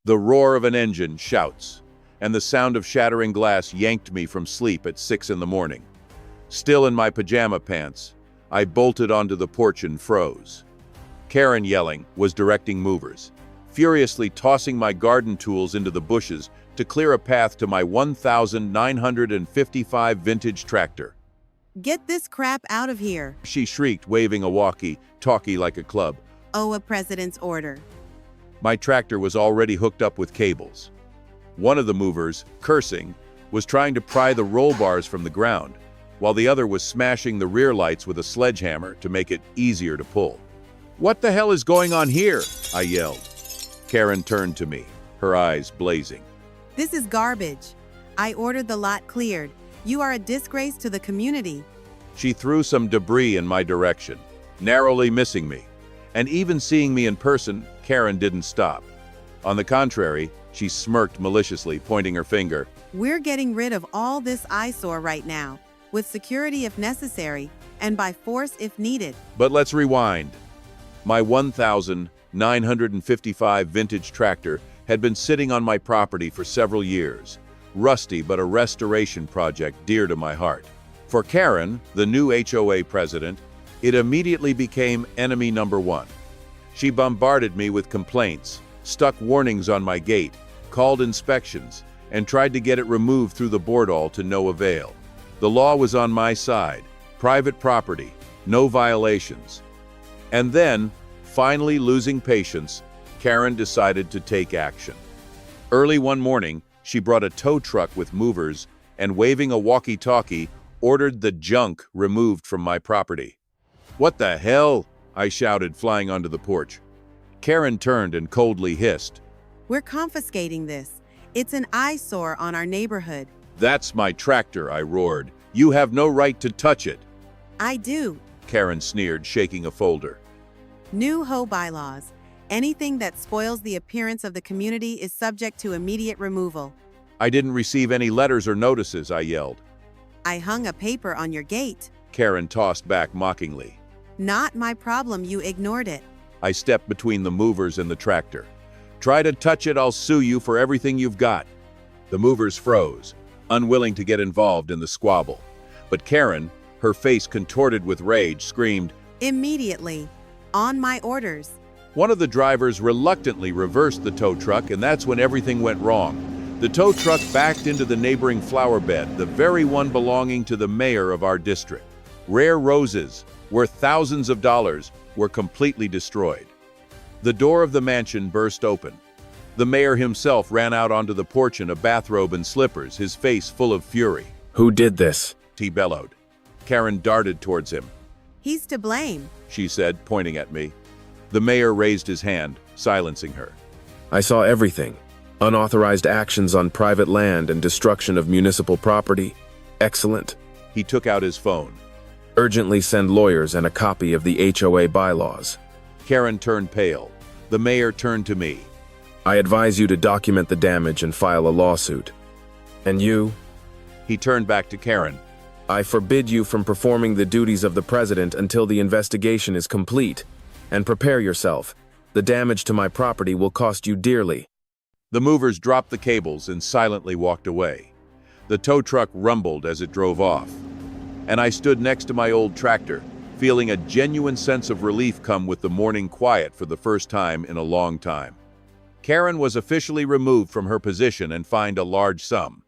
The roar of an engine, shouts, and the sound of shattering glass yanked me from sleep at 6 in the morning. Still in my pajama pants, I bolted onto the porch and froze. Karen, yelling, was directing movers, furiously tossing my garden tools into the bushes to clear a path to my 1955 vintage tractor. "Get this crap out of here," She shrieked, waving a walkie-talkie like a club. "Oh, a president's order." My tractor was already hooked up with cables. One of the movers, cursing, was trying to pry the roll bars from the ground, while the other was smashing the rear lights with a sledgehammer to make it easier to pull. "What the hell is going on here?" I yelled. Karen turned to me, her eyes blazing. "This is garbage. I ordered the lot cleared. You are a disgrace to the community." She threw some debris in my direction, narrowly missing me. And even seeing me in person, Karen didn't stop. On the contrary, she smirked maliciously, pointing her finger. "We're getting rid of all this eyesore right now, with security if necessary, and by force if needed." But let's rewind. My 1955 vintage tractor had been sitting on my property for several years, rusty but a restoration project dear to my heart. For Karen, the new HOA president, it immediately became enemy number one. She bombarded me with complaints, stuck warnings on my gate, called inspections, and tried to get it removed through the boardall to no avail. The law was on my side, private property, no violations. And then, finally losing patience, Karen decided to take action. Early one morning, she brought a tow truck with movers and, waving a walkie-talkie, ordered the junk removed from my property. "What the hell?" I shouted, flying onto the porch. Karen turned and coldly hissed. "We're confiscating this. It's an eyesore on our neighborhood." "That's my tractor," I roared. "You have no right to touch it." "I do." Karen sneered, shaking a folder. "New HOA bylaws. Anything that spoils the appearance of the community is subject to immediate removal." "I didn't receive any letters or notices," I yelled. "I hung a paper on your gate." Karen tossed back mockingly. "Not my problem, you ignored it." I stepped between the movers and the tractor. "Try to touch it, I'll sue you for everything you've got." The movers froze, unwilling to get involved in the squabble. But Karen, her face contorted with rage, screamed, "Immediately. On my orders." One of the drivers reluctantly reversed the tow truck, and that's when everything went wrong. The tow truck backed into the neighboring flowerbed, the very one belonging to the mayor of our district. Rare roses, worth thousands of dollars, were completely destroyed. The door of the mansion burst open. The mayor himself ran out onto the porch in a bathrobe and slippers, his face full of fury. "Who did this?" He bellowed. Karen darted towards him. "He's to blame." She said, pointing at me. The mayor raised his hand, silencing her. "I saw everything. Unauthorized actions on private land and destruction of municipal property. Excellent. He took out his phone. Urgently send lawyers and a copy of the HOA bylaws." Karen turned pale. The mayor turned to me. "I advise you to document the damage and file a lawsuit. And you?" He turned back to Karen. "I forbid you from performing the duties of the president until the investigation is complete. And prepare yourself. The damage to my property will cost you dearly." The movers dropped the cables and silently walked away. The tow truck rumbled as it drove off. And I stood next to my old tractor, feeling a genuine sense of relief come with the morning quiet for the first time in a long time. Karen was officially removed from her position and fined a large sum.